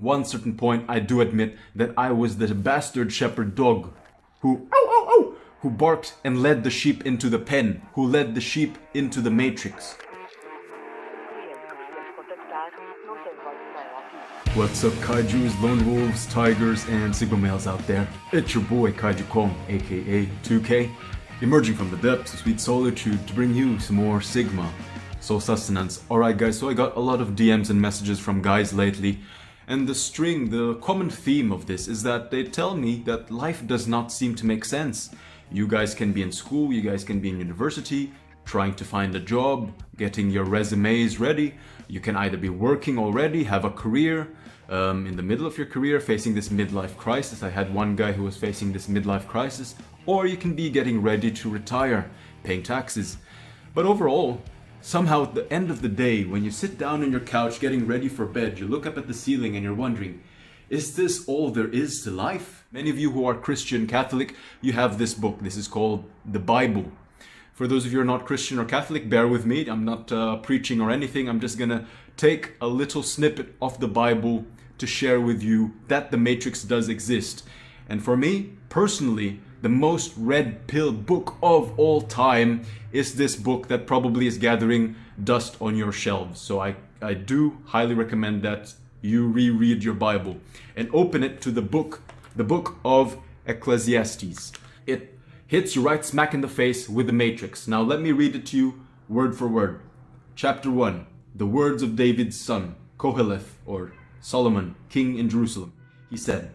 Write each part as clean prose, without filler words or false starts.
one certain point, I do admit that I was the bastard shepherd dog who barked and led the sheep into the pen, who led the sheep into the matrix. What's up, Kaijus, lone wolves, tigers, and sigma males out there? It's your boy Kaiju Kong, aka 2K, emerging from the depths of sweet solitude to bring you some more sigma soul sustenance. Alright guys, so I got a lot of DMs and messages from guys lately, and the common theme of this is that they tell me that life does not seem to make sense. You guys can be in school, you guys can be in university, trying to find a job, getting your resumes ready. You can either be working already, have a career, in the middle of your career, facing this midlife crisis. I had one guy who was facing this midlife crisis. Or you can be getting ready to retire, paying taxes. But overall, somehow at the end of the day, when you sit down on your couch getting ready for bed, you look up at the ceiling and you're wondering, is this all there is to life? Many of you who are Christian, Catholic, you have this book. This is called the Bible. For those of you who are not Christian or Catholic, bear with me. I'm not preaching or anything. I'm just gonna take a little snippet of the Bible to share with you that the Matrix does exist. And for me, personally, the most red pill book of all time is this book that probably is gathering dust on your shelves. So I do highly recommend that you reread your Bible and open it to the book of Ecclesiastes. It hits you right smack in the face with the Matrix. Now let me read it to you word for word. Chapter 1, the words of David's son, Koheleth, or Solomon, king in Jerusalem. He said,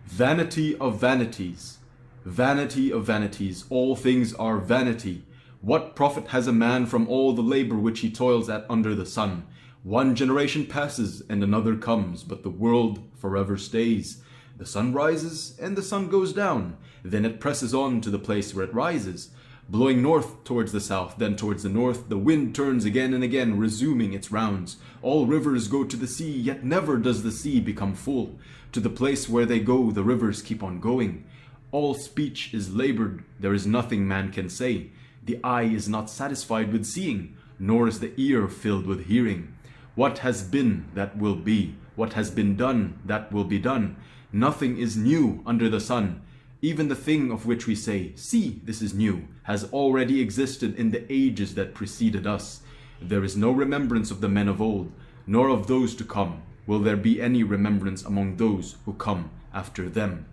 "Vanity of vanities, vanity of vanities, all things are vanity. What profit has a man from all the labor which he toils at under the sun? One generation passes and another comes, but the world forever stays. The sun rises and the sun goes down. Then it presses on to the place where it rises. Blowing north towards the south, then towards the north, the wind turns again and again, resuming its rounds. All rivers go to the sea, yet never does the sea become full. To the place where they go, the rivers keep on going. All speech is labored, there is nothing man can say. The eye is not satisfied with seeing, nor is the ear filled with hearing. What has been, that will be. What has been done, that will be done. Nothing is new under the sun. Even the thing of which we say, 'See, this is new,' has already existed in the ages that preceded us. There is no remembrance of the men of old, nor of those to come. Will there be any remembrance among those who come after them?"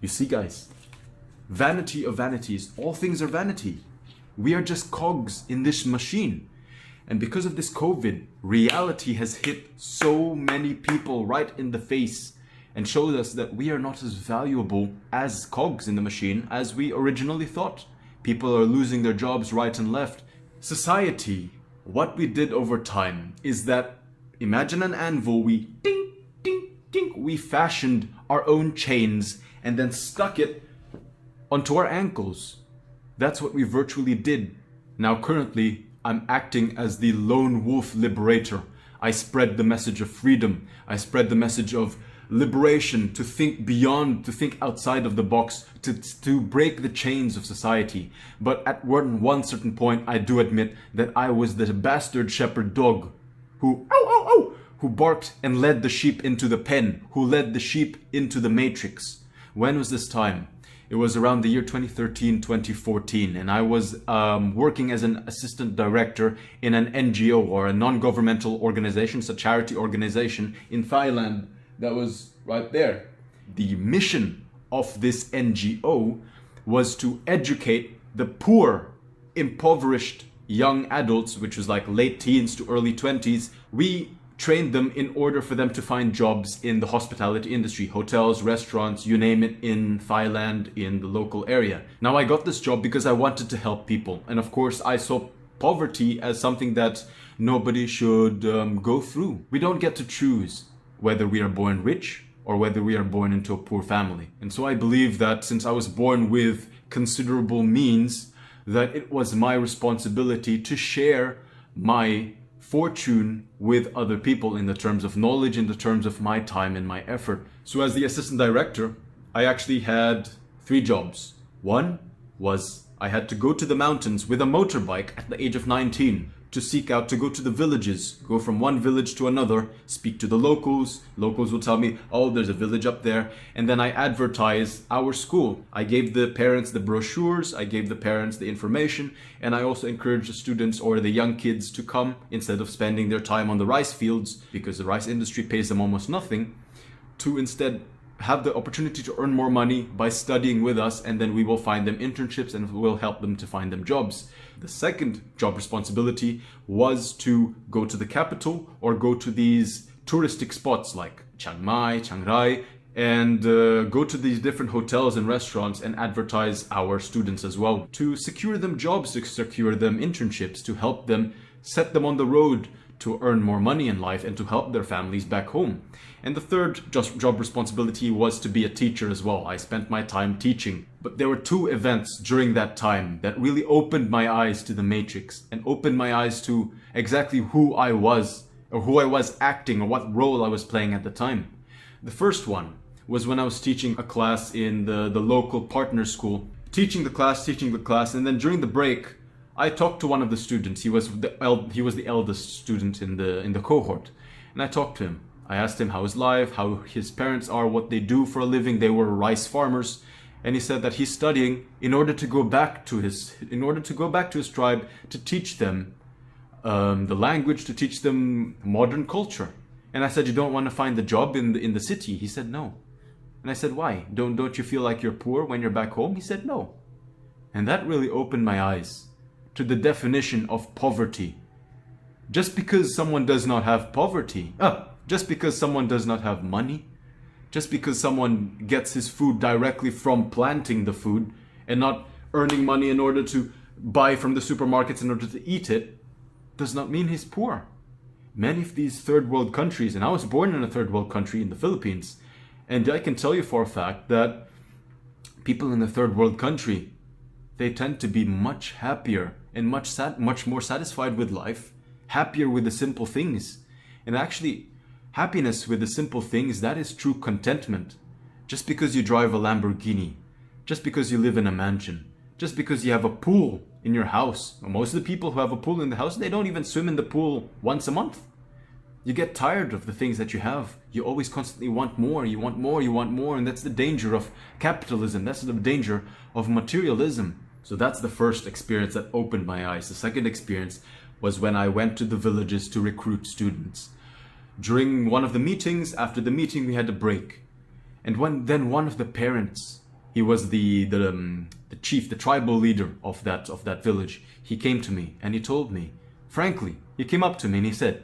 You see, guys, vanity of vanities, all things are vanity. We are just cogs in this machine. And because of this COVID, reality has hit so many people right in the face and showed us that we are not as valuable as cogs in the machine as we originally thought. People are losing their jobs right and left. Society, what we did over time is that, imagine an anvil, we ding, ding, ding, we fashioned our own chains and then stuck it onto our ankles. That's what we virtually did. Now currently, I'm acting as the lone wolf liberator. I spread the message of freedom. I spread the message of liberation, to think beyond, to think outside of the box, to break the chains of society. But at one certain point, I do admit that I was the bastard shepherd dog who barked and led the sheep into the pen, who led the sheep into the matrix. When was this time? It was around the year 2013, 2014, and I was working as an assistant director in an NGO, or a non-governmental organization, it's a charity organization in Thailand that was right there. The mission of this NGO was to educate the poor, impoverished young adults, which was like late teens to early 20s. We trained them in order for them to find jobs in the hospitality industry, hotels, restaurants, you name it, in Thailand, in the local area. Now I got this job because I wanted to help people. And of course I saw poverty as something that nobody should go through. We don't get to choose whether we are born rich or whether we are born into a poor family. And so I believe that since I was born with considerable means, that it was my responsibility to share my fortune with other people in the terms of knowledge, in the terms of my time and my effort. So as the assistant director, I actually had 3 jobs. One was I had to go to the mountains with a motorbike at the age of 19 to seek out, to go to the villages, go from one village to another, speak to the locals. Locals will tell me, oh, there's a village up there. And then I advertise our school. I gave the parents the brochures, I gave the parents the information, and I also encouraged the students or the young kids to come instead of spending their time on the rice fields, because the rice industry pays them almost nothing, to instead have the opportunity to earn more money by studying with us, and then we will find them internships and we'll help them to find them jobs. The second job responsibility was to go to the capital or go to these touristic spots like Chiang Mai, Chiang Rai, and go to these different hotels and restaurants and advertise our students as well, to secure them jobs, to secure them internships, to help them, set them on the road to earn more money in life and to help their families back home. And the third job responsibility was to be a teacher as well. I spent my time teaching. But there were two events during that time that really opened my eyes to the Matrix and opened my eyes to exactly who I was, or who I was acting, or what role I was playing at the time. The first one was when I was teaching a class in the local partner school. Teaching the class, and then during the break, I talked to one of the students. He was the eldest student in the cohort, and I talked to him. I asked him how his life, how his parents are, what they do for a living. They were rice farmers, and he said that he's studying in order to go back to his tribe, to teach them the language, to teach them modern culture. And I said, you don't want to find the job in the city? He said no. And I said, why? Don't you feel like you're poor when you're back home? He said no. And that really opened my eyes to the definition of poverty. Just because someone does not have just because someone does not have money, just because someone gets his food directly from planting the food and not earning money in order to buy from the supermarkets in order to eat it, does not mean he's poor. Many of these third world countries, and I was born in a third world country in the Philippines, and I can tell you for a fact that people in the third world country, they tend to be much happier and much more satisfied with life, happier with the simple things. And actually, happiness with the simple things, that is true contentment. Just because you drive a Lamborghini, just because you live in a mansion, just because you have a pool in your house. Most of the people who have a pool in the house, they don't even swim in the pool once a month. You get tired of the things that you have. You always constantly want more, you want more, you want more. And that's the danger of capitalism. That's the danger of materialism. So that's the first experience that opened my eyes. The second experience was when I went to the villages to recruit students. During one of the meetings, after the meeting, we had a break. And then one of the parents, he was the chief, the tribal leader of that village. He came to me and he told me, frankly, he came up to me and he said,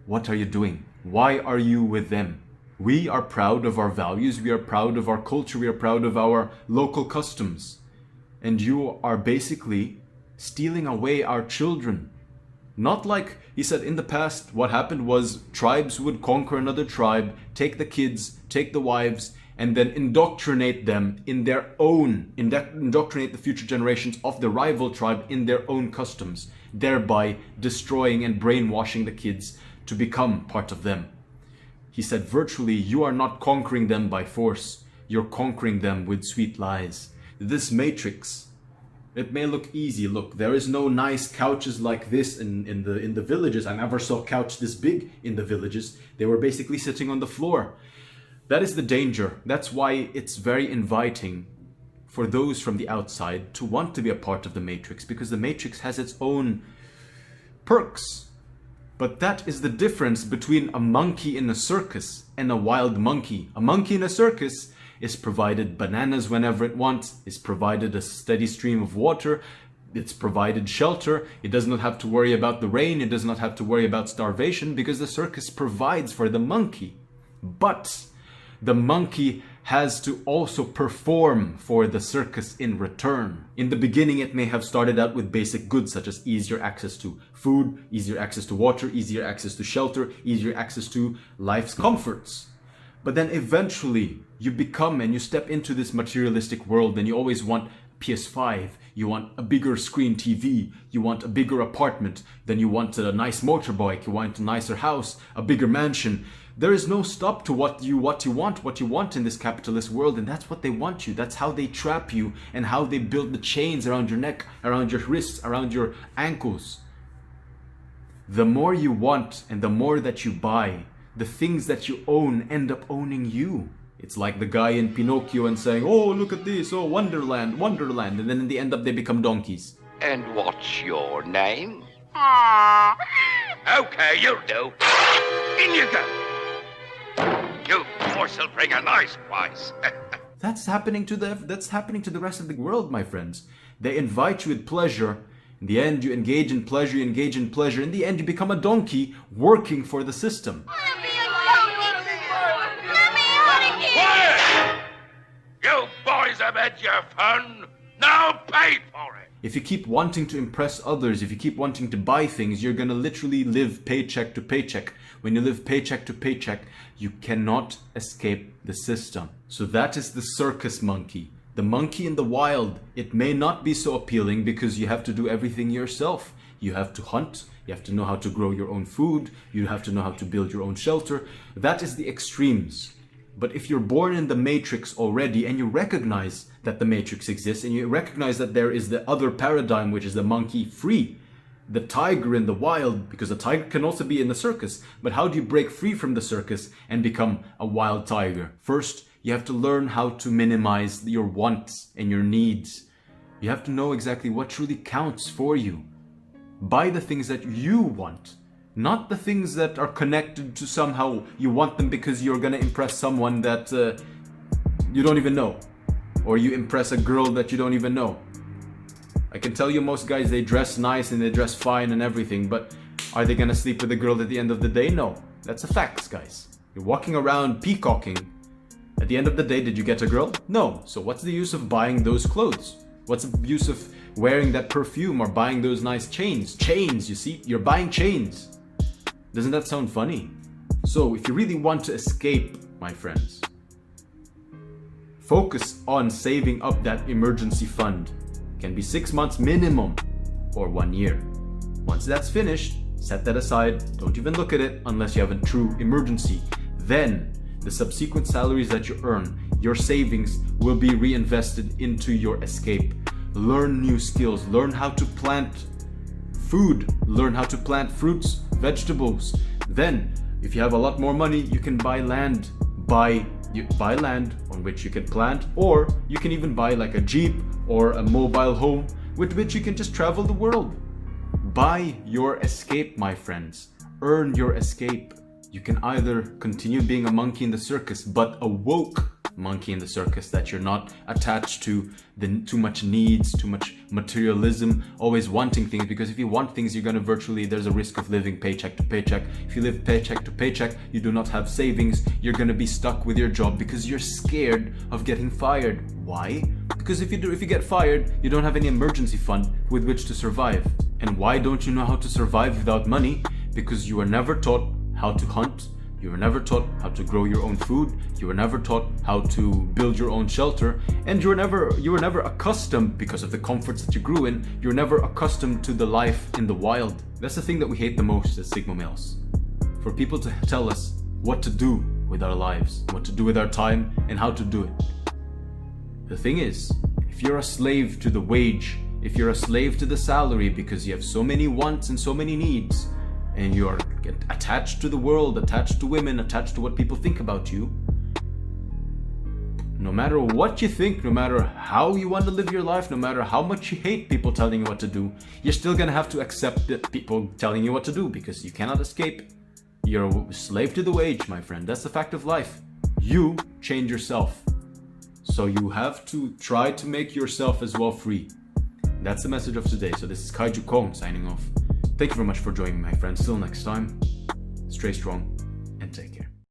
what are you doing? Why are you with them? We are proud of our values. We are proud of our culture. We are proud of our local customs. And you are basically stealing away our children. Not like, he said, in the past, what happened was tribes would conquer another tribe, take the kids, take the wives, and then indoctrinate them in their own, indoctrinate the future generations of the rival tribe in their own customs, thereby destroying and brainwashing the kids to become part of them. He said, virtually, you are not conquering them by force. You're conquering them with sweet lies. This matrix, it may look easy. Look, there is no nice couches like this in the villages. I never saw a couch this big in the villages. They were basically sitting on the floor. That is the danger. That's why it's very inviting for those from the outside to want to be a part of the matrix, because the matrix has its own perks. But that is the difference between a monkey in a circus and a wild monkey. A monkey in a circus is provided bananas whenever it wants, is provided a steady stream of water, it's provided shelter, it does not have to worry about the rain, it does not have to worry about starvation, because the circus provides for the monkey. But the monkey has to also perform for the circus in return. In the beginning, it may have started out with basic goods such as easier access to food, easier access to water, easier access to shelter, easier access to life's comforts. But then eventually you become and you step into this materialistic world, and you always want PS5, you want a bigger screen TV, you want a bigger apartment, then you want a nice motorbike, you want a nicer house, a bigger mansion. There is no stop to what you want in this capitalist world, and that's what they want you. That's how they trap you and how they build the chains around your neck, around your wrists, around your ankles. The more you want and the more that you buy, the things that you own end up owning you. It's like the guy in Pinocchio and saying, oh, look at this, oh, Wonderland, Wonderland. And then in the end up they become donkeys. And what's your name? Okay, you'll do. In you go. You morsel bring a nice price. That's happening to the rest of the world, my friends. They invite you with pleasure. In the end, you engage in pleasure, you engage in pleasure. In the end, you become a donkey working for the system. Quiet! You boys have had your fun. Now pay for it. If you keep wanting to impress others, if you keep wanting to buy things, you're gonna literally live paycheck to paycheck. When you live paycheck to paycheck, you cannot escape the system. So that is the circus monkey. The monkey in the wild. It may not be so appealing because you have to do everything yourself. You have to hunt, you have to know how to grow your own food, you have to know how to build your own shelter. That is the extremes. But if you're born in the matrix already and you recognize that the matrix exists and you recognize that there is the other paradigm, which is the monkey free, the tiger in the wild, because the tiger can also be in the circus. But how do you break free from the circus and become a wild tiger? First, you have to learn how to minimize your wants and your needs. You have to know exactly what truly counts for you. Buy the things that you want. Not the things that are connected to somehow you want them because you're gonna impress someone that you don't even know. Or you impress a girl that you don't even know. I can tell you most guys, they dress nice and they dress fine and everything, but are they gonna sleep with a girl at the end of the day? No. That's a fact, guys. You're walking around peacocking. At the end of the day, did you get a girl? No. So what's the use of buying those clothes? What's the use of wearing that perfume or buying those nice chains? Chains, you see? You're buying chains. Doesn't that sound funny? So if you really want to escape, my friends, focus on saving up that emergency fund. Can be 6 months minimum or 1 year. Once that's finished, set that aside. Don't even look at it unless you have a true emergency. Then the subsequent salaries that you earn, your savings will be reinvested into your escape. Learn new skills. Learn how to plant food. Learn how to plant fruits, vegetables. Then, if you have a lot more money, you can buy land. Buy land on which you can plant, or you can even buy like a Jeep or a mobile home with which you can just travel the world. Buy your escape, my friends. Earn your escape. You can either continue being a monkey in the circus, but a woke monkey in the circus, that you're not attached to too much needs, too much materialism, always wanting things, because if you want things, you're gonna there's a risk of living paycheck to paycheck. If you live paycheck to paycheck, you do not have savings, you're gonna be stuck with your job because you're scared of getting fired. Why? Because if you get fired, you don't have any emergency fund with which to survive. And why don't you know how to survive without money? Because you were never taught how to hunt. You were never taught how to grow your own food. You were never taught how to build your own shelter. And you were never accustomed, because of the comforts that you grew in, you were never accustomed to the life in the wild. That's the thing that we hate the most as Sigma males. For people to tell us what to do with our lives, what to do with our time, and how to do it. The thing is, if you're a slave to the wage, if you're a slave to the salary because you have so many wants and so many needs, and you're attached to the world, attached to women, attached to what people think about you, no matter what you think, no matter how you want to live your life, no matter how much you hate people telling you what to do, you're still gonna have to accept that people telling you what to do, because you cannot escape. You're a slave to the wage, my friend. That's the fact of life. You change yourself. So you have to try to make yourself as well free. That's the message of today. So this is Kaiju Kong signing off. Thank you very much for joining me, my friends. Till next time, stay strong.